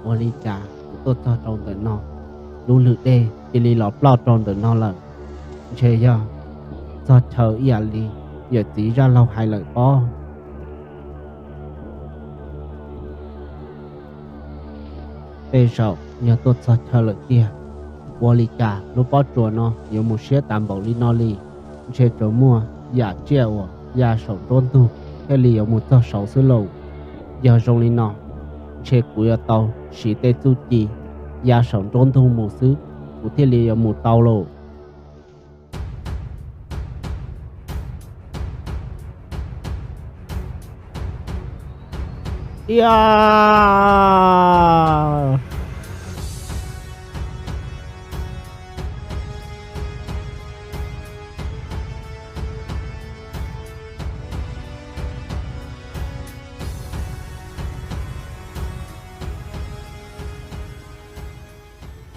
ô li trà tôi cho trong từ nó lũ lụt đê chỉ li lọt lọt trong từ nó là chơi do chờ ý li giờ chỉ ra lâu hai lời bo bây giờ nhờ tôi cho chờ lời tia ô li trà lúc bỏ chùa nó nhiều một xe tạm bảo li nó li chơi chỗ mua giả treo giả sầu trôn tu cái li ở một tờ sầu sứ lầu giờ trong li nó chơi cuối tàu chỉ tê tu chi giả sầu trôn tu một xứ của thế li ở một tàu lầu Yeah.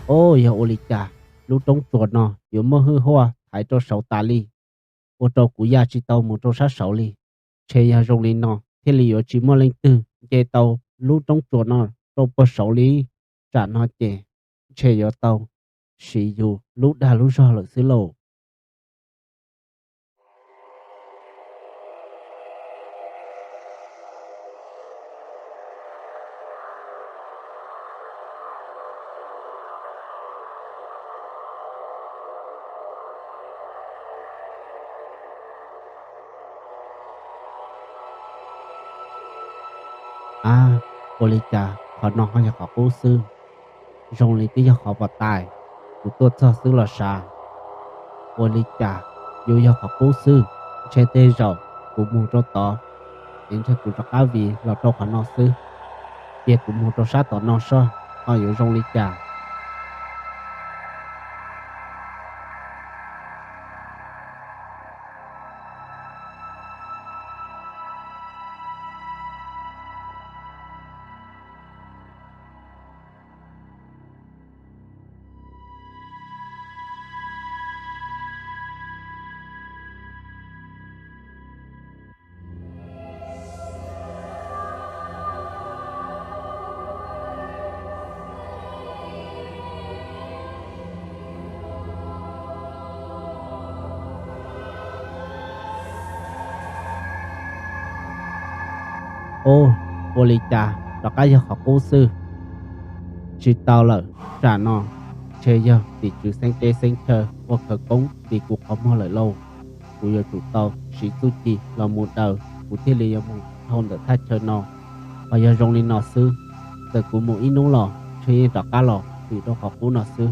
Ô giờ ô lì chà lúc trong chuột nó yếu mơ hư hoa thái cho sáu tà li ô tô của gia chỉ tàu một trâu sát sáu li chế ya rong li nó thế li ở chỉ mơ lên tư chế tàu lúc trong chuột nó trâu bơ sáu li trả nó chế ya tàu sử dụng lúc đa lúc do lợi xứ lộ ô lì chà họ nó họ họ cố sư rong li tí họ vào tài của tôi cho xứ là sao ô lì chà dù họ cố sư chế tê rồi của mua cho tỏ đến cho của các cá vị là cho họ nó sư việc của mua cho sát tỏ nó sao họ yếu rong li chà ô lì chà đó cái giờ học cố sư chỉ tao là trả nó chơi giờ thì chú sinh tê sinh chờ hoặc khởi công thì cuộc không mua lại lâu của giờ chủ tàu chỉ tu chỉ là một đầu của thiết lý một thôn để thay chờ nó và giờ rong lên nó sư từ của một ít nấu lò chơi đó cá lò thì đó học cố nó sư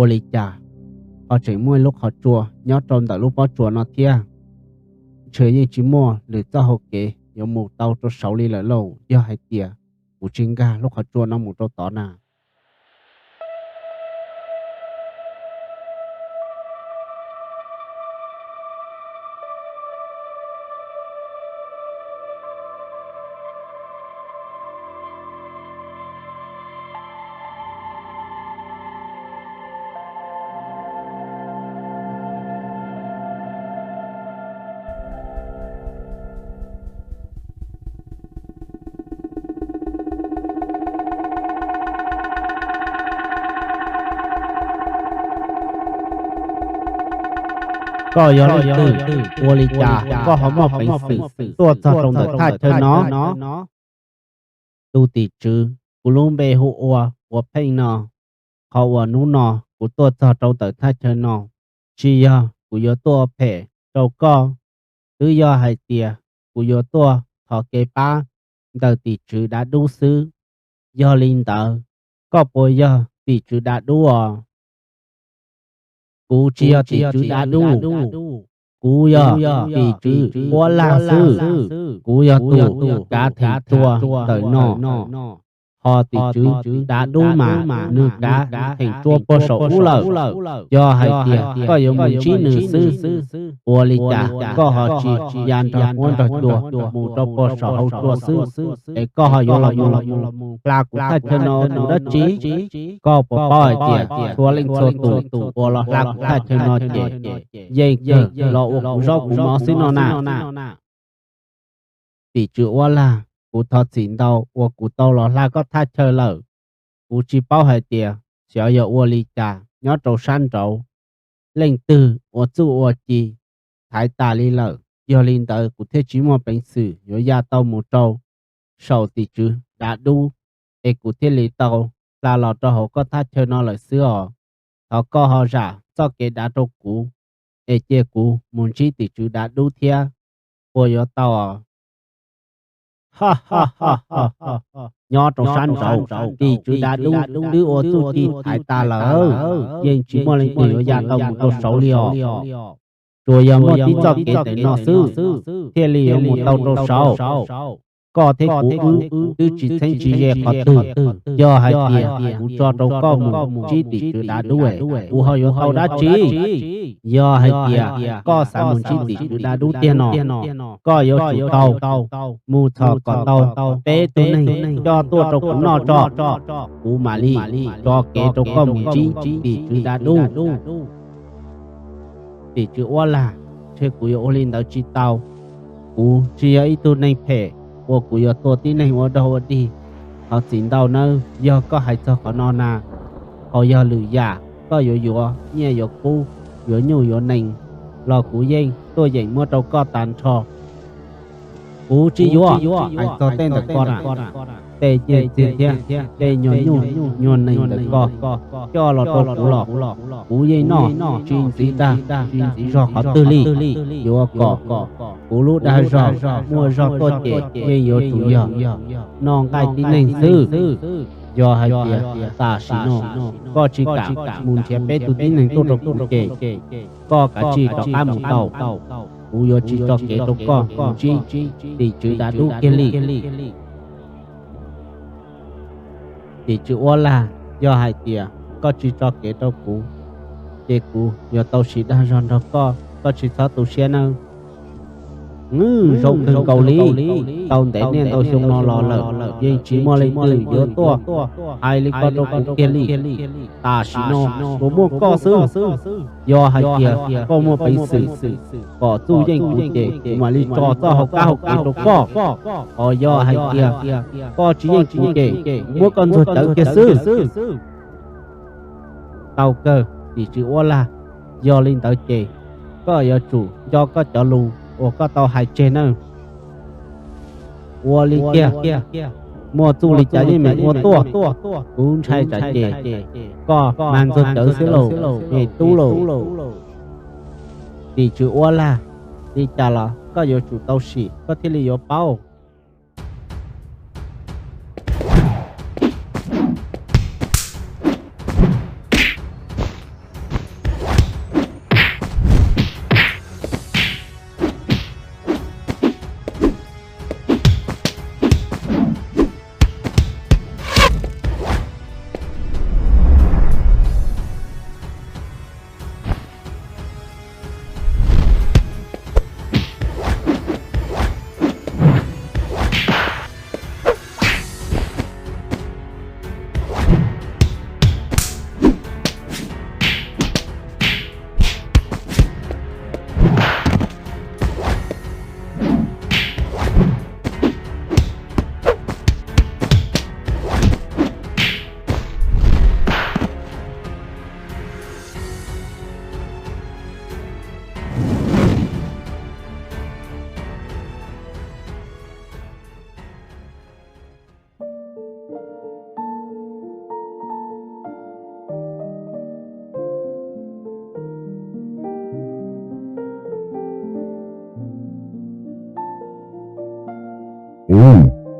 ô lì chà họ chỉ mua lúc họ chùa nhớ trong tại lúc bỏ chùa nó kia chơi như chỉ mua lựa cho họ kể dùng một tàu cho sáu ly lại lâu do hai tia của chính ga lúc họ chùa nó một trâu tỏ nà có yếu lý từ ô lì chà có họ một bệnh sự tuột ra trong đời thay chơi nó tu tỷ chữ của luôn bề hộ của phê nó họ ở nú nó của tuột ra trong đời thay chơi nó chỉ của yo tua phê trâu co tự do hay tiề của yo tua thọ kê ba đầu tỷ chữ đã đủ sư do linh tờ có bồi do tỷ chữ đã đủ cú chia tỷ chữ đã đủ cú yo tỷ chữ quá là sư cú yo tụ cá thị chua tới nọ họ tỷ chữ đã đủ mà nữ cá thành chua bò sổ u lờ do hai tia có yêu mình chỉ nữ sư của lý trả có họ chỉ dàn cho quân cho chùa mù cho bò sổ hậu chùa sư để có họ yêu là mù là của thầy cho nó đủ đất trí có bò bò tia chùa linh chùa tụ của là của thầy cho nó dây dây lọ của rau của nó xin nó nào tỷ chữ quá là cú thọ chín đầu và cú tàu lọ là có thay chơi lợ cú chỉ bao hai tiền xéo giờ và lý trả nhớ trâu san trâu lên từ và chú và chi thái ta lý lợ giờ linh tới cú thế chỉ một bệnh sử nhớ gia tàu một trâu sau tỷ chữ đã đủ để cú thế lý tàu là lọ cho họ có thay chơi nó lại xưa họ có họ giả cho cái đã trâu cú để chia cú muốn chỉ tỷ chữ đã đủ thia và giờ tàu ha ha ha ha ha nhỏ trong sân trâu thì chú đã đúng đứa ô chú thì thái ta lỡ nhưng chỉ muốn lên từ nhà tàu một tàu sáu liều rồi giờ một tí cho kế tới nó sư thế liều một tàu tàu sáu có thể cú cứ chỉ thấy chỉ về khó từ do hai tiền cú cho trâu có một chỉ tỷ chú đã đúng cú họ yêu tàu đã chỉ do hai tiền có sản một chỉ tỷ chú đã đúng tiền nó có yêu chủ tàu mu thọ còn tàu bé tôi này cho tôi trâu cũng nó cho cú mà li cho kế trâu có một chỉ tỷ chú đã đúng tỷ chú quá là chơi cú yêu lên đó chỉ tàu cú chỉ ấy tôi này phê của cú yoตัวที่ในหัวดาวดีเขาสินดาวเนอยอก็ให้เจ้าขอนอนนาเขายอหรือยาก็อยู่เนี่ยอยู่กูอยู่หนูอยู่หนึ่งรอกูยิงตัวใหญ่เมื่อเราก็ตันชอกูจียัวไอ้ตัวเต้นแต่ก่อนเตะเจี๊ยเตะหยนหนึ่งแต่ก็choเราตัวกูหลอกกูยิงนอจีนสีดาจีนสีรอเขาตื้อลี่อยู่ก่อกูรู้ได้รอมัวรอตัวเจ๊ยิงอยู่จุยน้องไก่ที่หนึ่งซื้อยอให้เดียตาสีโนก็จีกะมุนเชียเป้ตัวที่หนึ่งตัวกูเก๋ก็กะจีดอกอ้ามุนเต่ากูยอจีดอกเก๋ตัวก็จีตีจืดาดูเกลี่tỷ chữ ô là do hai tia có chỉ cho kế đâu cũ kế cũ do tàu sĩ đang ròn đó có chỉ cho tàu xe nào rộng từng cầu lý tàu để nên tàu sông nó lò lợ dây chỉ mua lên từ giữa tua hai lý có đâu cũng kia lý ta sĩ nó có mua có sư do hai tia có mua bánh sử có tu danh cụ thể mà lý cho học ca học kế đâu có do hai tia có chỉ danh cụ thể mua con ruột tới kia sư tàu cơ thì chữ ô là do lên tới chè có do chủ do có chở lù có tàu hải trên nữa mua li kia mua tu li trả đi mẹ mua tua cũng sai trả chè có mang rồi đỡ xứ lầu mẹ tu lầu thì chữ ô là đi trả là có do chủ tàu xỉ có thể li do bao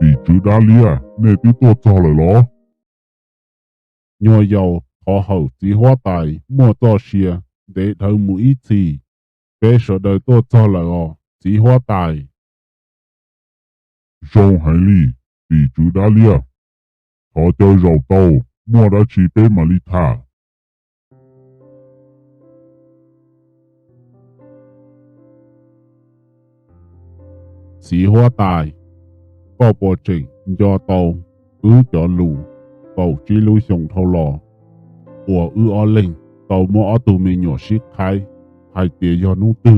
bị chứ đá lia, nè tí tua cho lại lo. Nhỏ dầu thọ hậu chỉ hóa tài, mua cho xìa, để thấu mũi ít gì. Bé sợ đời tôi cho lại chỉ hóa tài. Rong hải ly, bị chứ đá lia. Thọ chơi rau tàu, mua đã chỉ bé mà ly thả. Chỉ hóa tài. Có bộ trình do tàu, cho lù, tàu chỉ lưu xong thâu lò. Của ở linh, tàu mua ở tù mình nhỏ xích khai, hai tìa do nụ tư,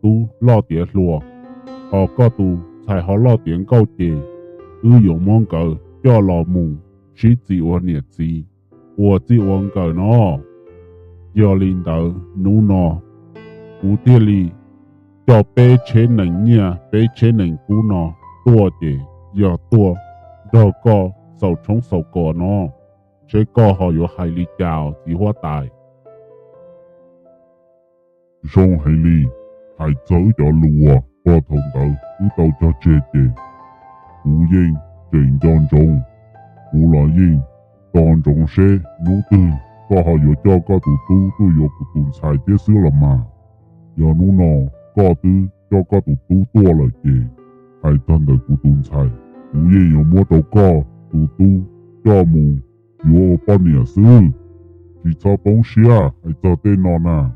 tu lo tìa lùa. Họ có tù, xài họ lo tiếng câu chê, dùng mong cờ cho lò mù, chỉ chỉ ở nhiệt gì, chỉ ở cờ nó. Do linh tờ, nụ nó, tiê lì, cho bế chế nành nha, bế chế nành cú nó, tua chê, do tua, do có, sầu trống sầu cỏ nó. Chế có họ có hai lý chào chỉ hóa tài. Rong hải ly, hai chớ cho lùa, có thông tờ, cứ tàu cho chê chê. Cú yên, trình giòn trông. Cú lọ yên, toàn trông xe, nụ tư, có họ có cho có tù tu có cụ xài tiết xứ làm mà. Do nụ nọ, có tư, cho có tù tua lại chê. Hai thân đời cụ tùn xài. Cú yên có mua trâu có, tu, cho mù. Yo bao nhiêu sư, chỉ cho bóng xia hay cho tên nó nà.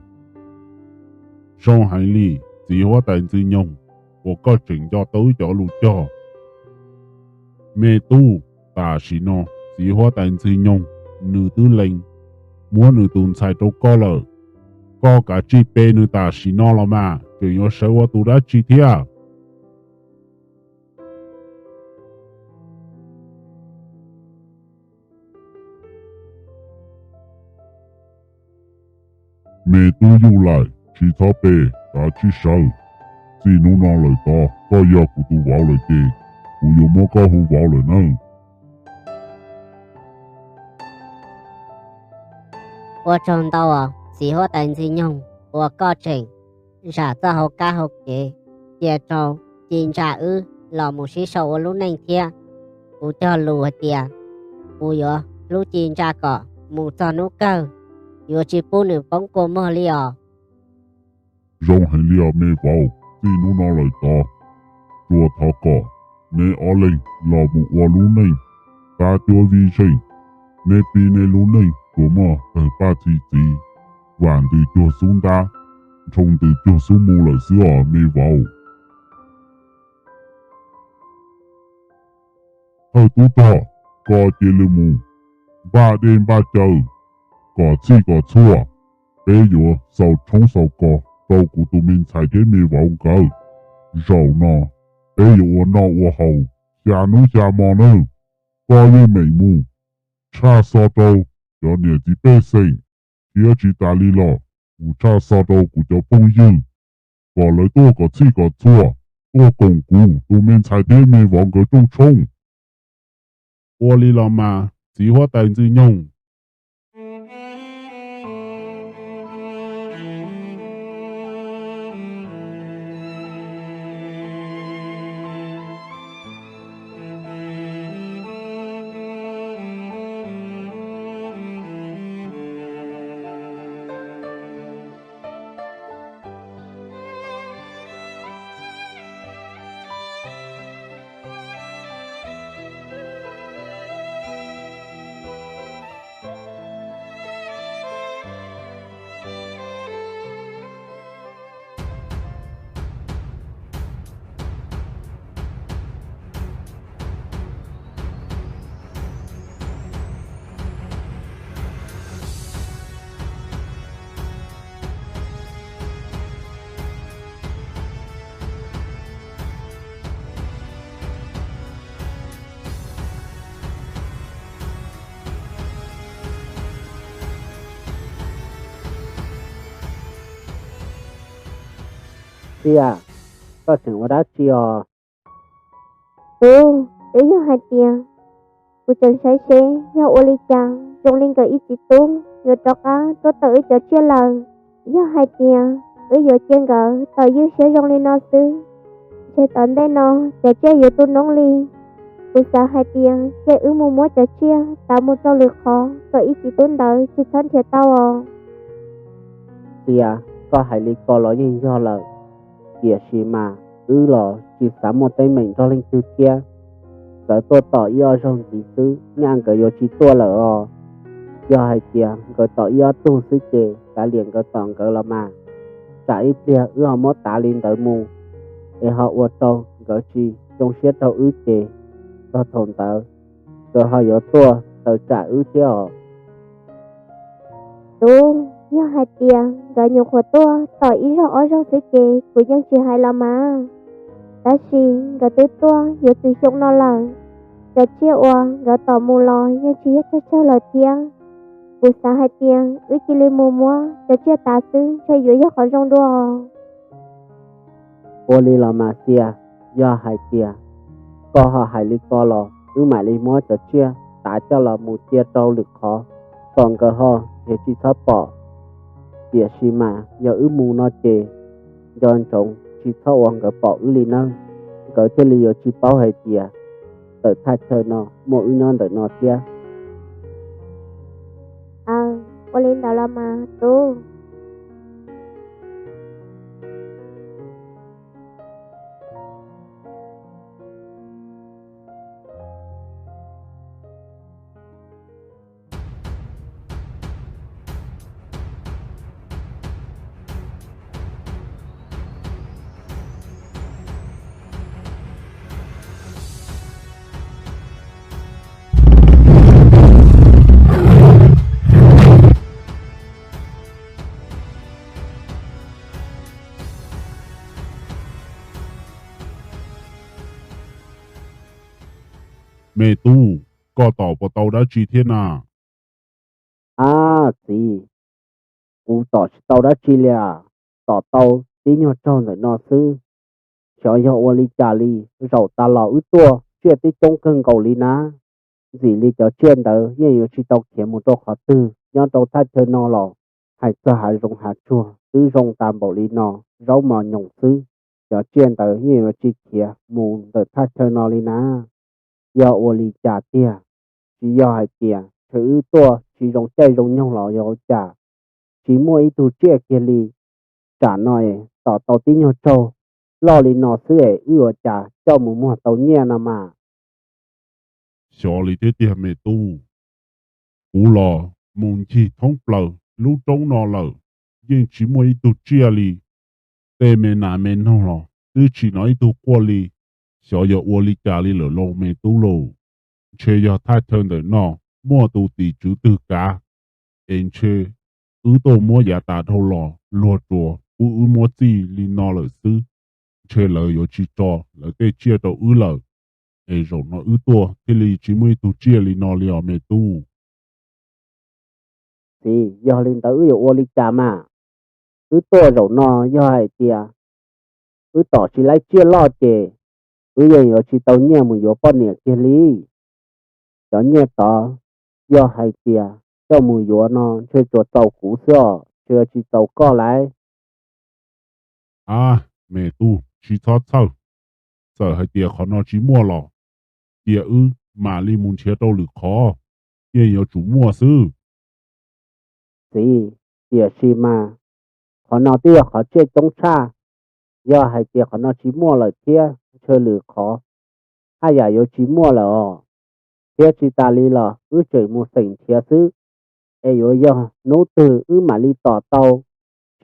Song hải lý, chỉ hóa tài tư nhung, của có trình cho tới cho lũ cho. Mê tu, ta xí nó, chỉ hóa tài tư nhung, nữ tư linh, mua nữ tùn xài trâu có lờ. Có cả chi bê nữ ta xí nó là mà, chỉ có sở hóa tù đã chi thịa. Mẹ tu yêu lại, chỉ cho bê, ta chỉ sợ. Chỉ nụ nó lời to, có yêu cụ tu vào lời kê, cụ yêu mô có hù vào lời nâng. 我中到哦，喜欢等金用，我高兴，啥子好干好嘅，也中金炸老母是手我路能贴，不叫路的，不要路金炸个，母做路够，有只不能帮过么了。Rong hải lia mê vào, chỉ nụ nó lời to. Chùa thọ cỏ, nê ó linh, lò mụ ua lũ nênh. Ta chua vi trình, nê pi nê lũ nênh, của mò, ở ba chỉ. Vạn từ chùa xuống ta, trông từ chùa xuống mù lời xứ ở mê vào. Hơi tú tỏ, có chê lưu mù. Ba đêm ba chờ, có chi có chua. Bê dùa, sầu trông sầu cỏ. Tàu của tụi mình xài thế mì vào cờ. Rau nọ, bé dụ nọ ua hầu, xa nụ xa mò nơ. Có như mày mù. Cha so tàu, cho nè chỉ bê sinh. Kia chỉ ta lý lọ, của cha so tàu của cho bông dư. Có lời tôi có chi có chua. Tôi cùng cú, tụi mình xài thế mì vào cờ trông trông. Ua lý lọ mà, chỉ hóa tài tư nhung. Tia, có chừng vào đó chiều. Để yêu hai tiền. Cô chân sai xe, yêu ô lý chàng, trong linh cờ ít chỉ tung, yêu cho cá, tôi tự cho chia lời. Yêu hai tiền, yêu trên cờ, tự yêu sẽ trong linh nó sư. chế tận đây nó cho chế yếu tu nông li cú sa hai tiền chế mua mua cho chia tạo một trâu lực khó có ý chỉ tuân đợi chỉ thân chế tao tia có hải lý có lo gì do là tia xì mà lo chỉ sắm một tay mình cho linh tư kia cái tôi tỏ yêu trong chỉ sư nhang cái yêu chỉ tôi là do hai tia cái tỏ yêu tu sư chế cả liền cái tỏng cái là mà trái bia mót tá lên tới mù để họ uất trâu cái chi trong xét trâu chế cho thôn tớ cái họ yêu tua tớ trả chế tu yêu hai tiền gỡ nhiều khổ tua tỏ ý rõ trong sự chế của dân chỉ hai là mà đã xin gỡ tư tua yêu từ trong nó là gỡ chia oa gỡ tỏ mù lò nhưng chỉ hết cho lời tiếng của xã hai tiền chỉ lên mua mua gỡ chia tà sư cho yếu cho khỏi trong đua ô li là mà xia do hai tiền có họ hai li co lò mà li mua cho chia tả cho là một chia trâu lực khó còn cái họ thì chỉ thấp bỏ địa xí mà giờ mù nó chê do anh chồng chỉ thâu ông cái bỏ li nó cái chơi li chỉ bảo hay tiền tự thay chơi nó mỗi non tự nó kia ô lên đó là mà tu mẹ tu có tỏ bộ tàu đã chi thế nào gì cú tỏ tàu đã chi lìa tỏ tàu tí nhau trâu rồi nó sư cho yo ô li trả li rau ta lò tua chuyện tí trong cân cầu li ná gì li cho chuyện đó nhưng yo chỉ tàu kiếm một chỗ khó tư nhau tàu thay chơi nó lò hay cho hai rong hạt chua cứ rong tam bảo li nó rau mò nhộng sư cho chuyện đó nhưng yo chỉ kia mù để thay chơi nó li ná yo ô li trả tiền chỉ yo hai tiền thứ tua chỉ rong chơi rong nhông lò yo trả chỉ mua ít tu chia kia li trả nói tỏ tàu tí nhau trâu lo li nó sư trả cho mua tàu nhẹ nà mà xó li thế tiền mẹ tu cú lò mùng chi thông bờ lũ trống nó lờ nhưng chỉ mua ít tu chia li tê mẹ nà mẹ nó lò cứ chỉ nói ít tu qua li xó yo ô li trả li lờ lô mẹ tu lô chế yo thay thân đời nó mua tu tỷ chữ tư cả em chế tô mua giá tạ thâu lò lùa chùa mua gì li nó lờ sư chế lời yo chỉ cho lỡ cái chia đầu lờ rồi nó tua thì li chỉ mới tu chia li nó li mẹ tu thì do linh tới yo ô li trả mà tua rồi nó do hai tia tỏ chỉ lấy chia lo chè giờ yo chỉ tàu nhẹ một yo bao nhiêu kia li cho nhẹ tỏ do hai tia cho mùi yo nó chơi cho tàu cũ xưa chơi chỉ tàu co lại mẹ tu chỉ thoát sao sợ hai tia khó nó chỉ mua lò tia mà li muốn chia đâu được khó tia yo chủ mua sư gì tia xì mà khó nó tia khó chơi trong xa do hai tia khó nó chỉ mua là kia chơi lử khó hai giờ yo chỉ mua là kia chỉ ta li là chơi mua sỉnh kia sư yo nấu từ mà li tỏ tàu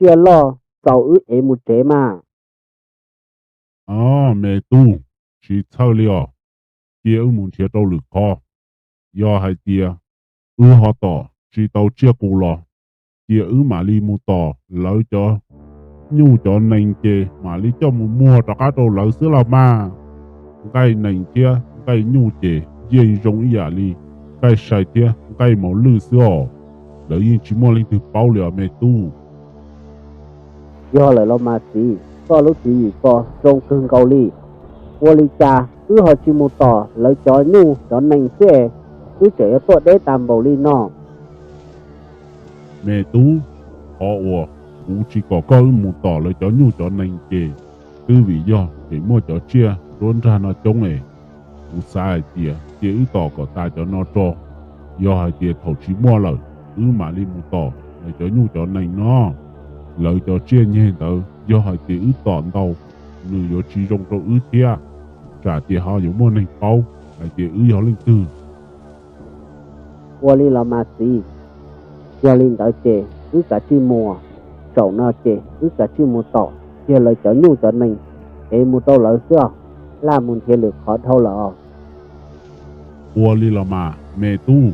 chia lo tàu một chế mà mẹ tu chỉ sao liò tia muốn chia đâu được khó do hai tia họ tỏ chỉ tàu chia cù lò tia mà li mua tỏ lấy cho nhu cho nành chê mà li cho mua cho cá đồ lấy xứ là mà cái nành chia cái nhu chê dây rong ý li cái sai tia cái màu lư xưa đỡ yên chỉ mua lên từ bao liều mẹ tu do lời lo mà gì có lúc gì có trong cơn cầu li ô li cha họ chỉ mua tỏ lấy cho nhu cho nành xe trẻ tôi để tạm bảo li nó mẹ tú họ cũng chỉ có một tỏ lấy cho nhu cho nành chê cứ vì do thì mua cho chia luôn ra nó chống này u sai tia tia ư tỏ có ta cho nó cho do hai tia thầu chỉ mua lời mà đi mua tỏ để cho nhu cho này nó lời cho chia nhẹ tờ do hai tia ư tỏ đâu người có chỉ trong cho ư tia trả tia họ dùng mua này bao hai tia ư họ lên từ 我哩老妈子，要领导姐，cứ cả chữ mùa, sầu nó chị, cứ cả chữ mùa tỏ, chia lời cho nhu cho mình, để mùa tàu lỡ xưa, là muốn thiệt lực khó thâu lỡ. 我哩了嘛，没赌。